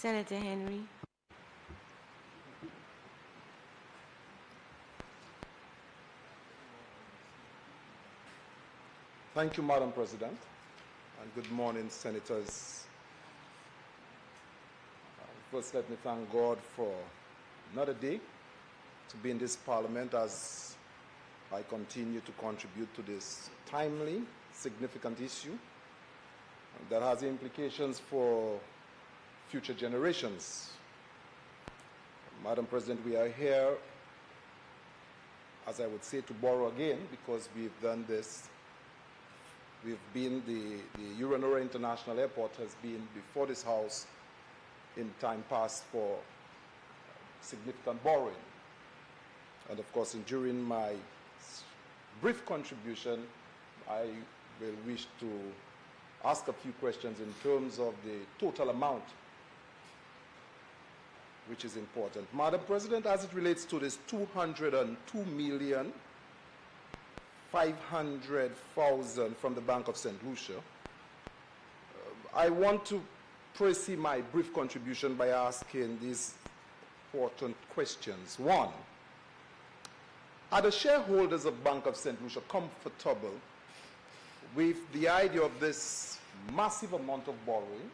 Senator Henry. Thank you, Madam President, and good morning, Senators. First, let me thank God for another day to be in this Parliament as I continue to contribute to this timely, significant issue that has implications for future generations. Madam President, we are here, as I would say, to borrow again, because we've done this. We've been, the Hewanorra International Airport has been before this House in time past for significant borrowing. And of course, during my brief contribution, I will wish to ask a few questions in terms of the total amount, which is important. Madam President, as it relates to this $202,500,000 from the Bank of Saint Lucia, I want to proceed my brief contribution by asking these important questions. One, are the shareholders of Bank of Saint Lucia comfortable with the idea of this massive amount of borrowing?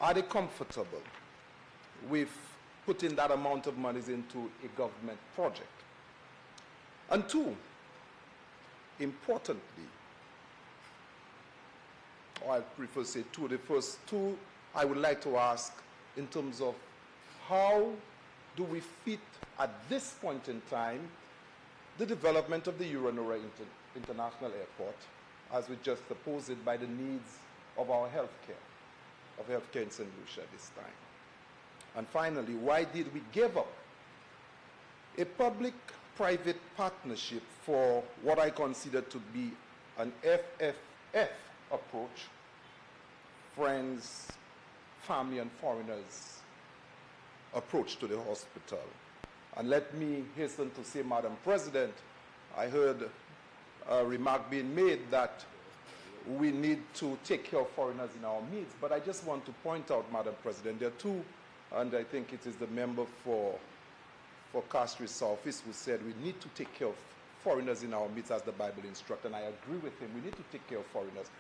Are they comfortable with putting that amount of money into a government project? And two, importantly, or I prefer to say two, the first two I would like to ask in terms of how do we fit at this point in time the development of the Hewanorra International Airport as we just suppose it by the needs of our healthcare in St. Lucia this time. And finally, why did we give up a public-private partnership for what I consider to be an FFF approach, friends, family, and foreigners approach to the hospital? And let me hasten to say, Madam President, I heard a remark being made that we need to take care of foreigners in our midst, but I just want to point out, Madam President, there are two, and I think it is the member for Castries Southeast who said we need to take care of foreigners in our midst as the Bible instructs, and I agree with him. We need to take care of foreigners.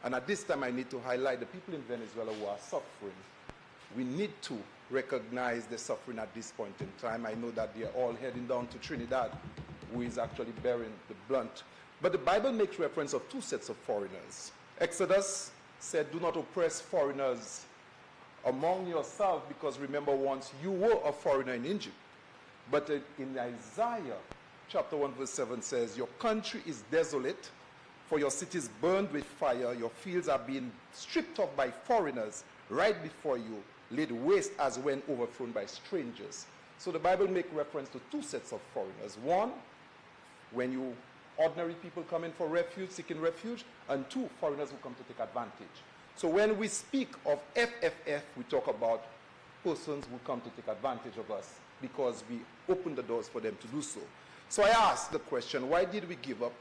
And at this time, I need to highlight the people in Venezuela who are suffering. We need to recognize the suffering at this point in time. I know that they are all heading down to Trinidad, who is actually bearing the brunt. But the Bible makes reference of two sets of foreigners. Exodus said, do not oppress foreigners among yourselves, because remember, once you were a foreigner in Egypt. But in Isaiah chapter 1 verse 7 says, your country is desolate, for your cities burned with fire, your fields are being stripped off by foreigners right before you, laid waste as when overthrown by strangers. So the Bible makes reference to two sets of foreigners. One, when you ordinary people come in for refuge, seeking refuge, and two, foreigners who come to take advantage. So when we speak of FFF, we talk about persons who come to take advantage of us because we open the doors for them to do so. So I ask the question, why did we give up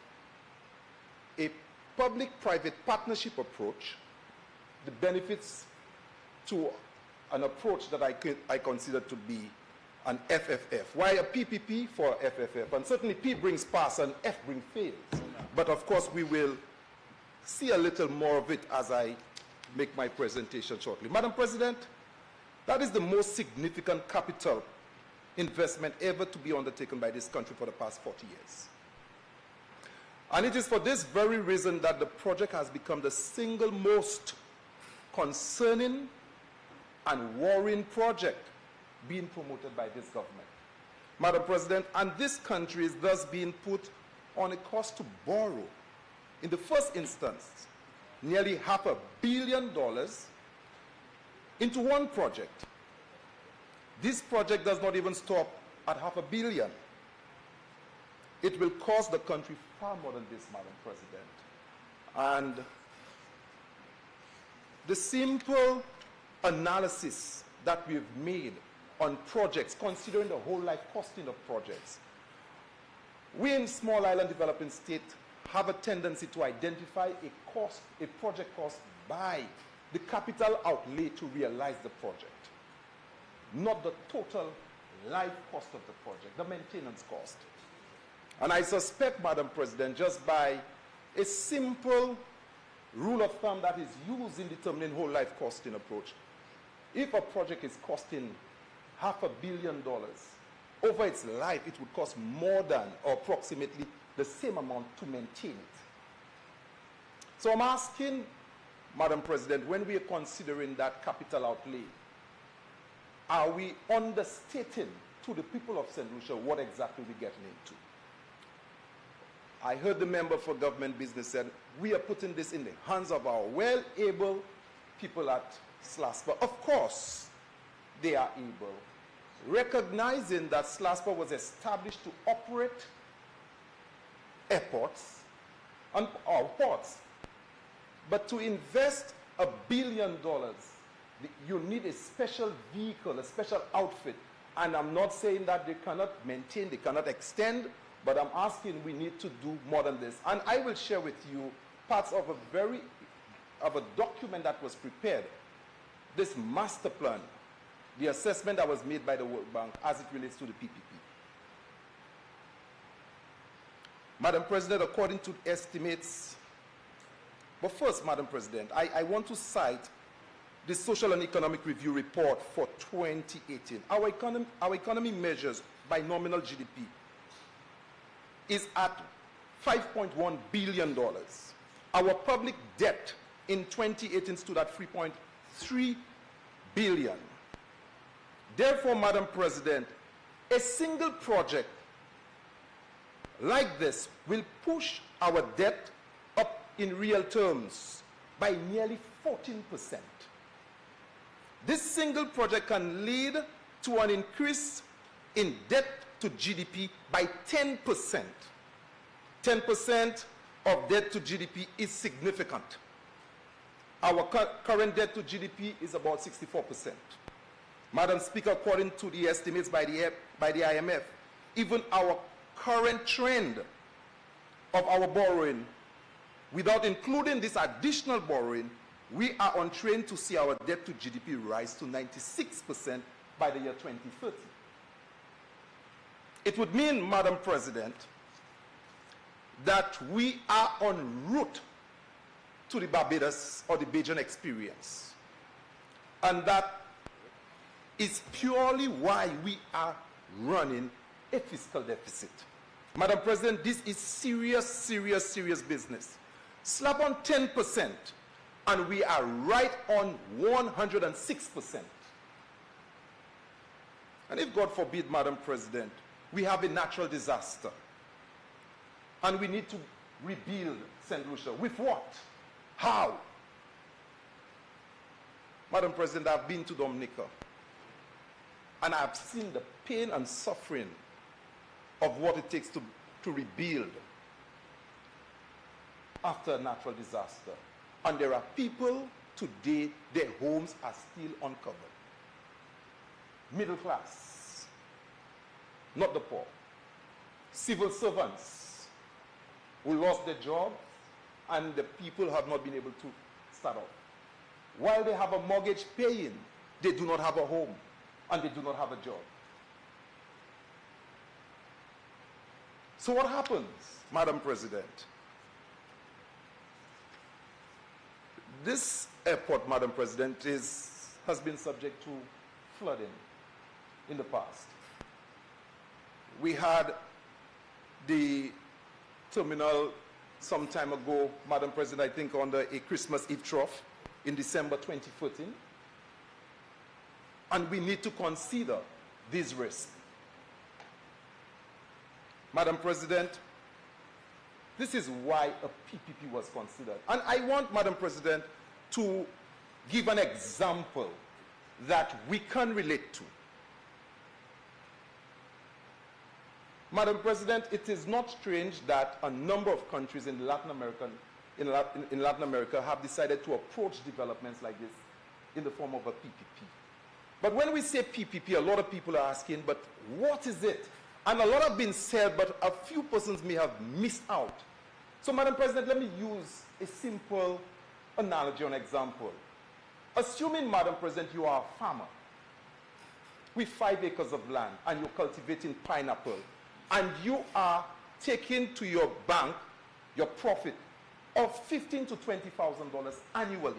a public-private partnership approach, the benefits to an approach that I consider to be an FFF? Why a PPP for FFF? And certainly P brings pass and F brings fails. But of course we will see a little more of it as I make my presentation shortly. Madam President, that is the most significant capital investment ever to be undertaken by this country for the past 40 years. And it is for this very reason that the project has become the single most concerning and worrying project being promoted by this government. Madam President, and this country is thus being put on a course to borrow, in the first instance, nearly $500 million into one project. This project does not even stop at $500 million. It will cost the country far more than this, Madam President. And the simple analysis that we've made on projects, considering the whole life costing of projects, we in small island developing state have a tendency to identify a project cost by the capital outlay to realize the project, not the total life cost of the project, the maintenance cost. And I suspect, Madam President, just by a simple rule of thumb that is used in determining whole life costing approach, if a project is costing $500 million, over its life it would cost more than or approximately the same amount to maintain it. So I'm asking, Madam President, when we are considering that capital outlay, are we understating to the people of St. Lucia what exactly we're getting into? I heard the member for government business said, we are putting this in the hands of our well-able people at SLASPA. Of course, they are able. Recognizing that SLASPA was established to operate airports and our ports. But to invest $1 billion, you need a special vehicle, a special outfit. And I'm not saying that they cannot maintain, they cannot extend, but I'm asking we need to do more than this. And I will share with you parts of a document that was prepared, this master plan, the assessment that was made by the World Bank as it relates to the PPP. Madam President, according to estimates, but first, Madam President, I want to cite the Social and Economic Review report for 2018. Our economy measures by nominal GDP is at $5.1 billion. Our public debt in 2018 stood at $3.3 billion. Therefore, Madam President, a single project like this will push our debt up in real terms by nearly 14%. This single project can lead to an increase in debt to GDP by 10%. 10% of debt to GDP is significant. Our current debt to GDP is about 64%. Madam Speaker, according to the estimates by the IMF, even our current trend of our borrowing, without including this additional borrowing, we are on train to see our debt to GDP rise to 96% by the year 2030. It would mean, Madam President, that we are en route to the Barbados or the Bajan experience. And that is purely why we are running a fiscal deficit. Madam President, this is serious, serious, serious business. Slap on 10%, and we are right on 106%. And if, God forbid, Madam President, we have a natural disaster, and we need to rebuild St. Lucia, with what? How? Madam President, I've been to Dominica, and I've seen the pain and suffering of what it takes to rebuild after a natural disaster. And there are people today, their homes are still uncovered. Middle class, not the poor. Civil servants who lost their jobs, and the people have not been able to start off. While they have a mortgage paying, they do not have a home, and they do not have a job. So what happens, Madam President? This airport, Madam President, has been subject to flooding in the past. We had the terminal some time ago, Madam President, I think under a Christmas Eve trough in December 2014. And we need to consider these risks. Madam President, this is why a PPP was considered. And I want, Madam President, to give an example that we can relate to. Madam President, it is not strange that a number of countries in Latin America have decided to approach developments like this in the form of a PPP. But when we say PPP, a lot of people are asking, but what is it? And a lot have been said, but a few persons may have missed out. So, Madam President, let me use a simple analogy or example. Assuming, Madam President, you are a farmer with 5 acres of land and you're cultivating pineapple, and you are taking to your bank your profit of $15,000 to $20,000 annually.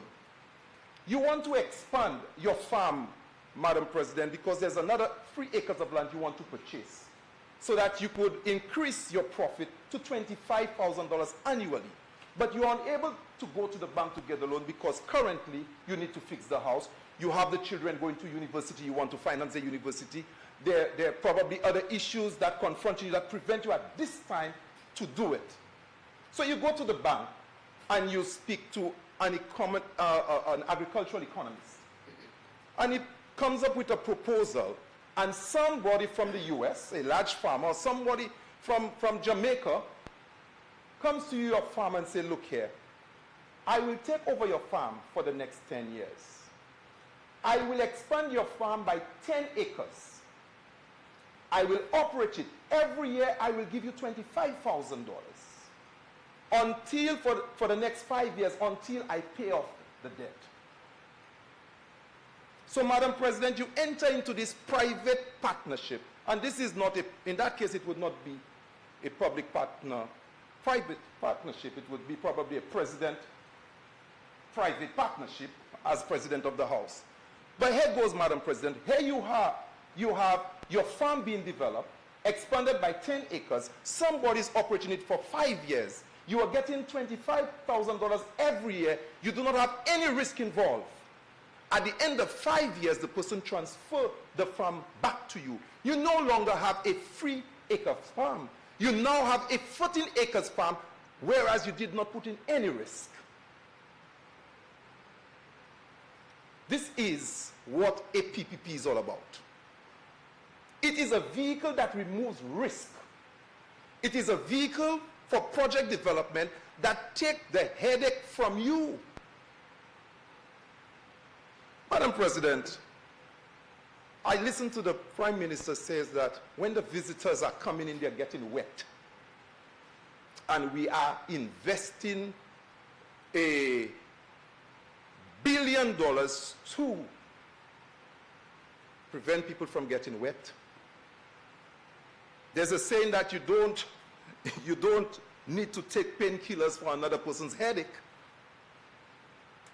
You want to expand your farm, Madam President, because there's another 3 acres of land you want to purchase so that you could increase your profit to $25,000 annually. But you're unable to go to the bank to get the loan because currently you need to fix the house. You have the children going to university, you want to finance the university. There are probably other issues that confront you that prevent you at this time to do it. So you go to the bank and you speak to an agricultural economist. And he comes up with a proposal, and somebody from the US, a large farmer, or somebody from Jamaica, comes to your farm and says, look here, I will take over your farm for the next 10 years. I will expand your farm by 10 acres. I will operate it. Every year I will give you $25,000 until, for the next 5 years, until I pay off the debt. So, Madam President, you enter into this private partnership, and this is not in that case it would not be a public partner, private partnership. It would be probably a president-private partnership as President of the House. But here goes, Madam President. Here you have your farm being developed, expanded by 10 acres. Somebody's operating it for 5 years. You are getting $25,000 every year. You do not have any risk involved. At the end of 5 years, the person transfers the farm back to you. You no longer have a 3-acre farm. You now have a 14 acres farm, whereas you did not put in any risk. This is what a PPP is all about. It is a vehicle that removes risk. It is a vehicle for project development that takes the headache from you. Madam President, I listened to the Prime Minister says that when the visitors are coming in, they're getting wet. And we are investing $1 billion to prevent people from getting wet. There's a saying that you don't need to take painkillers for another person's headache.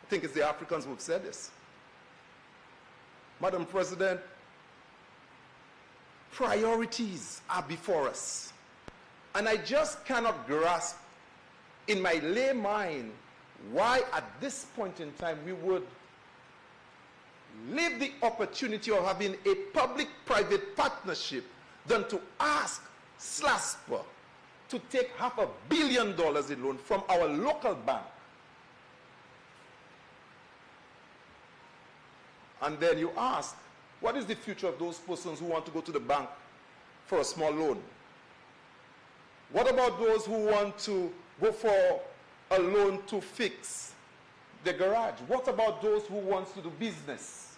I think it's the Africans who have said this. Madam President, priorities are before us. And I just cannot grasp in my lay mind why at this point in time we would leave the opportunity of having a public-private partnership than to ask SLASPA to take $500 million in loan from our local bank. And then you ask, what is the future of those persons who want to go to the bank for a small loan? What about those who want to go for a loan to fix the garage? What about those who want to do business?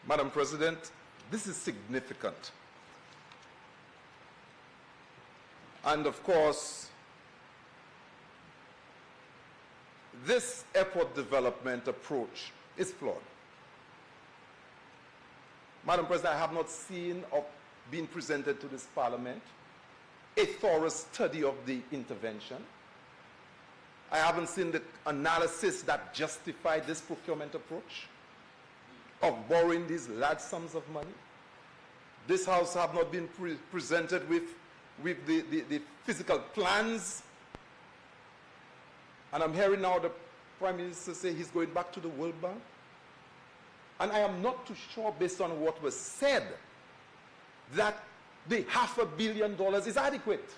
Madam President, this is significant. And of course, this airport development approach is flawed. Madam President, I have not seen or been presented to this Parliament a thorough study of the intervention. I haven't seen the analysis that justified this procurement approach of borrowing these large sums of money. This House have not been presented with the physical plans. And I'm hearing now the Prime Minister say he's going back to the World Bank. And I am not too sure, based on what was said, that the $500 million is adequate.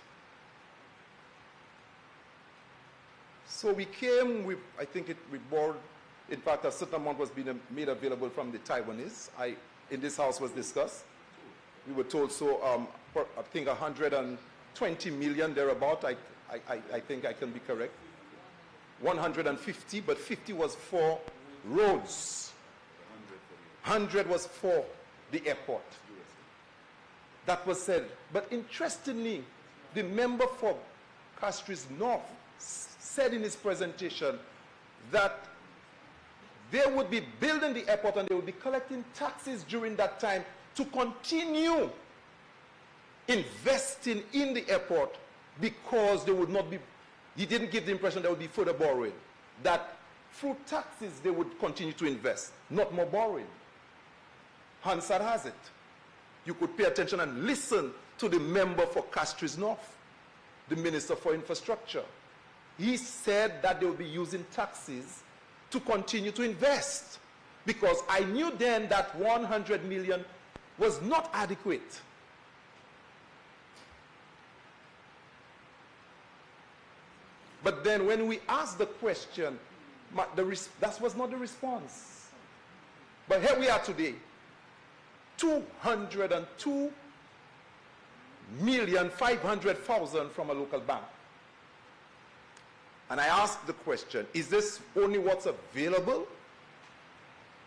So we came with, I think we borrowed, in fact, a certain amount was being made available from the Taiwanese. In this House was discussed. We were told so, I think 120 million thereabout, I think I can be correct. 150, but 50 was for roads. 100 was for the airport. that was said. But interestingly, the member for Castries North said in his presentation that they would be building the airport and they would be collecting taxes during that time to continue investing in the airport, because they would not be, he didn't give the impression there would be further borrowing, that through taxes they would continue to invest, not more borrowing. Hansard has it. You could pay attention and listen to the member for Castries North, the Minister for Infrastructure. He said that they will be using taxes to continue to invest, because I knew then that 100 million was not adequate. But then when we asked the question, that was not the response. But here we are today, 202,500,000 from a local bank. And I asked the question, is this only what's available?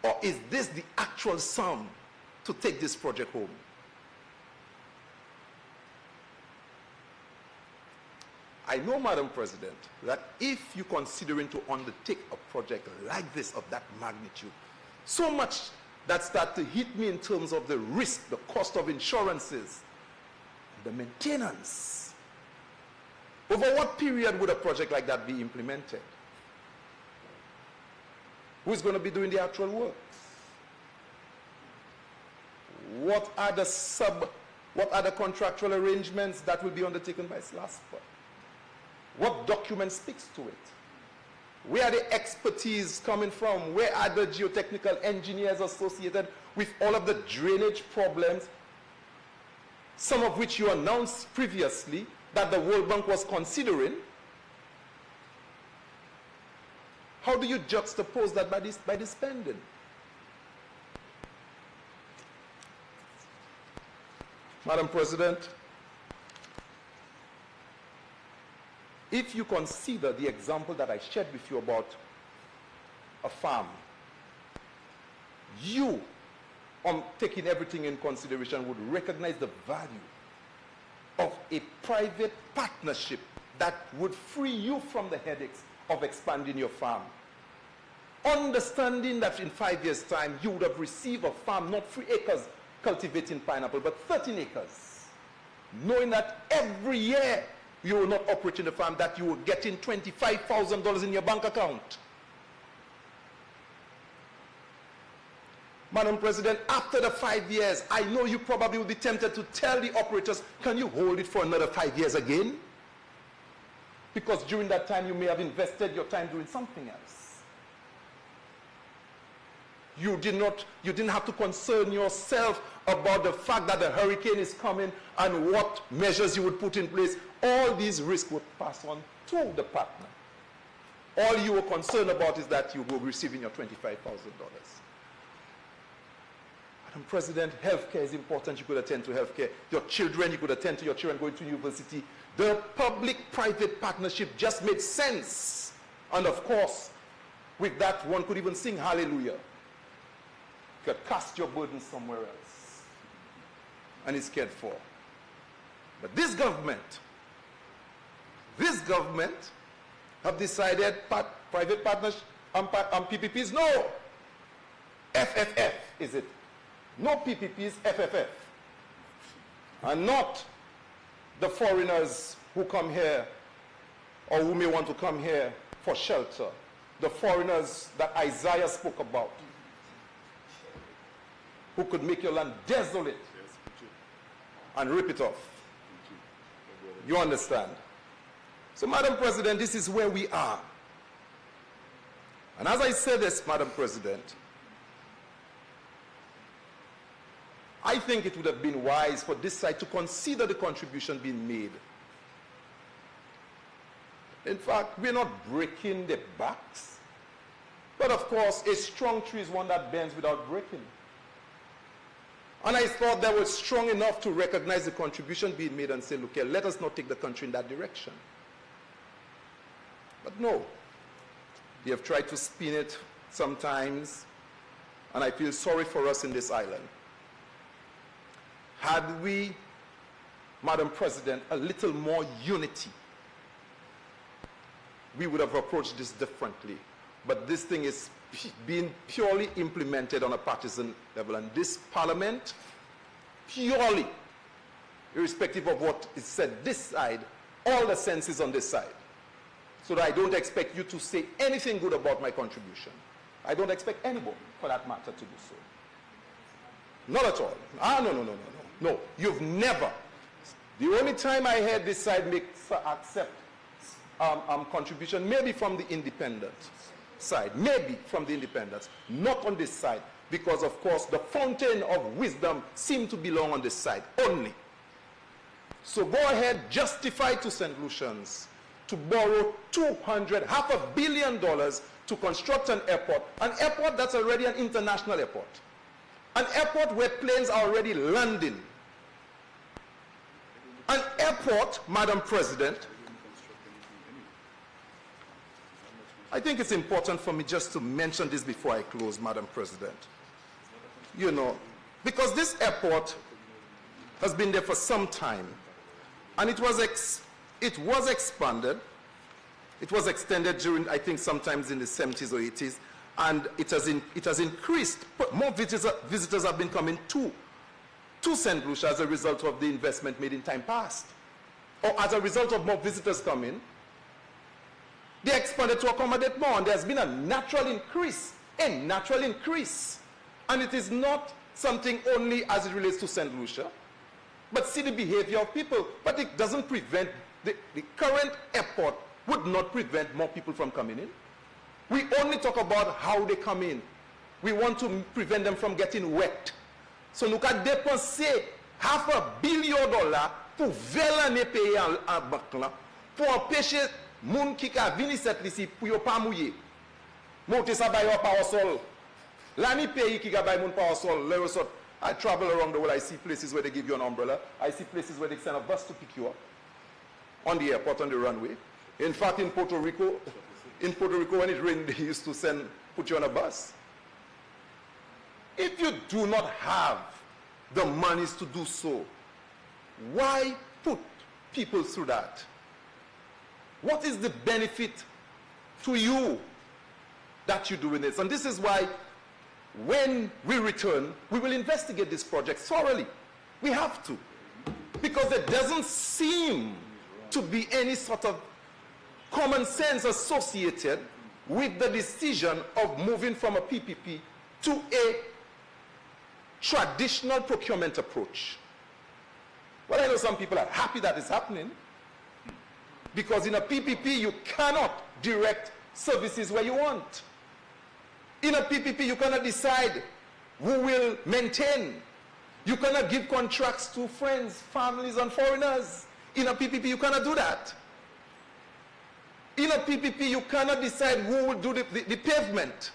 Or is this the actual sum to take this project home? I know, Madam President, that if you're considering to undertake a project like this of that magnitude, so much that starts to hit me in terms of the risk, the cost of insurances, the maintenance. Over what period would a project like that be implemented? Who's going to be doing the actual works? What are the contractual arrangements that will be undertaken by SLASPA? What document speaks to it? Where are the expertise coming from? Where are the geotechnical engineers associated with all of the drainage problems, some of which you announced previously that the World Bank was considering? How do you juxtapose that by the spending? Madam President, if you consider the example that I shared with you about a farm, you, on taking everything in consideration, would recognize the value of a private partnership that would free you from the headaches of expanding your farm. Understanding that in 5 years' time, you would have received a farm, not 3 acres cultivating pineapple, but 13 acres. Knowing that every year you will not operate in the farm, that you will get in $25,000 in your bank account. Madam President, after the 5 years, I know you probably will be tempted to tell the operators, can you hold it for another 5 years again? Because during that time, you may have invested your time doing something else. You didn't have to concern yourself about the fact that the hurricane is coming and what measures you would put in place. All these risks would pass on to the partner. All you were concerned about is that you will be receiving your $25,000. Madam President, healthcare is important. You could attend to healthcare. Your children, you could attend to your children going to university. The public-private partnership just made sense. And of course, with that, one could even sing hallelujah. You could cast your burden somewhere else. And it's cared for. But this government have decided private partnership and PPPs. No. FFF is it. No PPPs, FFF. And not the foreigners who come here or who may want to come here for shelter. The foreigners that Isaiah spoke about, who could make your land desolate and rip it off. You understand? So, Madam President, this is where we are. And as I say this, Madam President, I think it would have been wise for this side to consider the contribution being made. In fact, we're not breaking the backs. But of course, a strong tree is one that bends without breaking. And I thought they were strong enough to recognize the contribution being made and say, look here, let us not take the country in that direction. But no, they have tried to spin it sometimes, and I feel sorry for us in this island. Had we Madam President, a little more unity, we would have approached this differently. But this thing is being purely implemented on a partisan level. And this Parliament, purely, irrespective of what is said this side, all the sense is on this side. So that I don't expect you to say anything good about my contribution. I don't expect anybody, for that matter, to do so. Not at all. No, you've never. The only time I heard this side accept contribution, maybe from the independent side, maybe from the independents, not on this side, because of course the fountain of wisdom seemed to belong on this side only. So go ahead, justify to St. Lucians to borrow $500 million to construct an airport that's already an international airport, an airport where planes are already landing, an airport, Madam President. I think it's important for me just to mention this before I close, Madam President. You know, because this airport has been there for some time, and it was expanded. It was extended during, I think, sometimes in the 70s or 80s, and it has increased. More visitors have been coming to St. Lucia as a result of the investment made in time past, or as a result of more visitors coming. They expanded to accommodate more, and there's been a natural increase, and it is not something only as it relates to St. Lucia, but see the behavior of people. But it doesn't prevent, the current airport would not prevent more people from coming in. We only talk about how they come in. We want to prevent them from getting wet. So look at dépenser $500 million pour faire l'année payer à banque là, pour empêcher moun qui ka vini cette ici pour yo pas mouiller. Monter ça ba yo parasol. L'année pays qui ka bay moun parasol. I travel around the world, I see places where they give you an umbrella. I see places where they send a bus to pick you up on the airport, on the runway. In fact, in Puerto Rico, when it rained, they used to put you on a bus. If you do not have the monies to do so, why put people through that? What is the benefit to you that you're doing this? And this is why when we return, we will investigate this project thoroughly. We have to. Because there doesn't seem to be any sort of common sense associated with the decision of moving from a PPP to a traditional procurement approach. Well, I know some people are happy that it's happening, because in a PPP you cannot direct services where you want. In a PPP you cannot decide who will maintain. You cannot give contracts to friends, families, and foreigners. In a PPP you cannot do that. In a PPP you cannot decide who will do the pavement.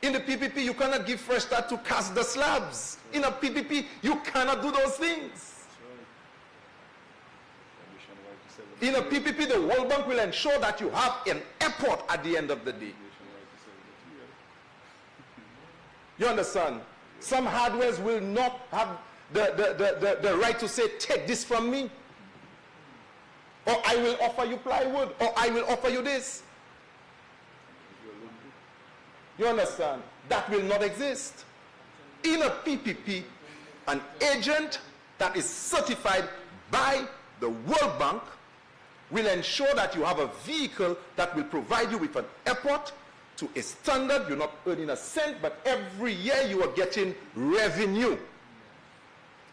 In the PPP you cannot give fresh start to cast the slabs. In a PPP you cannot do those things. In a PPP, the World Bank will ensure that you have an airport at the end of the day. You understand? Some hardwares will not have the right to say, take this from me. Or I will offer you plywood. Or I will offer you this. You understand? That will not exist. In a PPP, an agent that is certified by the World Bank will ensure that you have a vehicle that will provide you with an airport to a standard. You're not earning a cent, but every year you are getting revenue,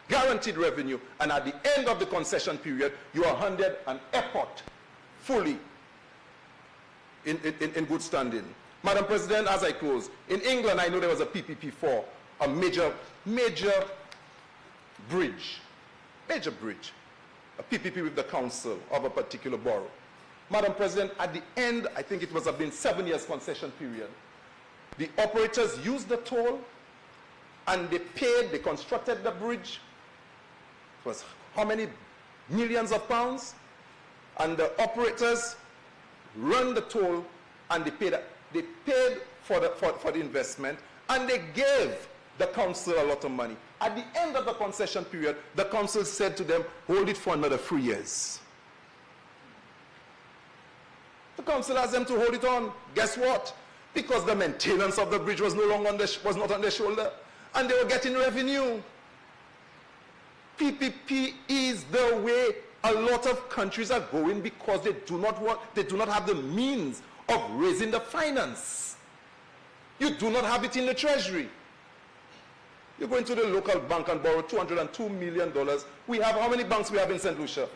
guaranteed revenue, and at the end of the concession period you are handed an airport fully in good standing. Madam President, as I close, in England I know there was a PPP for a major bridge, a PPP with the council of a particular borough. Madam President, at the end, I think it was been 7 years concession period, the operators used the toll and they constructed the bridge. It was how many millions of pounds? And the operators run the toll and they paid for the investment, and they gave the council a lot of money. At the end of the concession period, the council said to them, hold it for another 3 years. The council asked them to hold it on. Guess what? Because the maintenance of the bridge was no longer was not on their shoulder, and they were getting revenue. PPP is the way a lot of countries are going because they do not have the means of raising the finance. You do not have it in the treasury. You go into the local bank and borrow $202 million. We have, how many banks we have in Saint Lucia?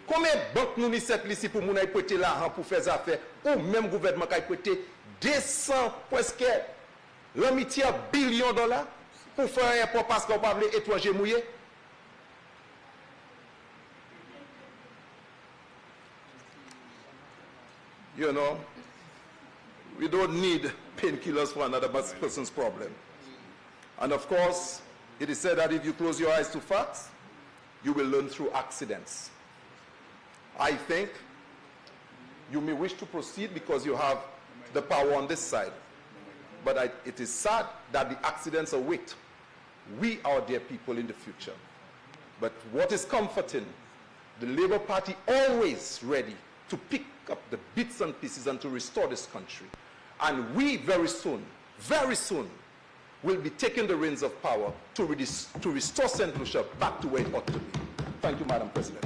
Combien de banques nous mis cette liste pour nous prêter l'argent pour faire des affaires, ou même gouvernement qui a prêté 200 presque l'amitié billion dollars pour faire un aéroport parce qu'on parle étranger mouillé? You know, we don't need painkillers for another person's problem. And of course, it is said that if you close your eyes to facts, you will learn through accidents. I think you may wish to proceed because you have the power on this side. But it is sad that the accidents await we, our dear people, in the future. But what is comforting, the Labour Party always ready to pick up the bits and pieces and to restore this country. And we very soon, will be taking the reins of power to restore St. Lucia back to where it ought to be. Thank you, Madam President.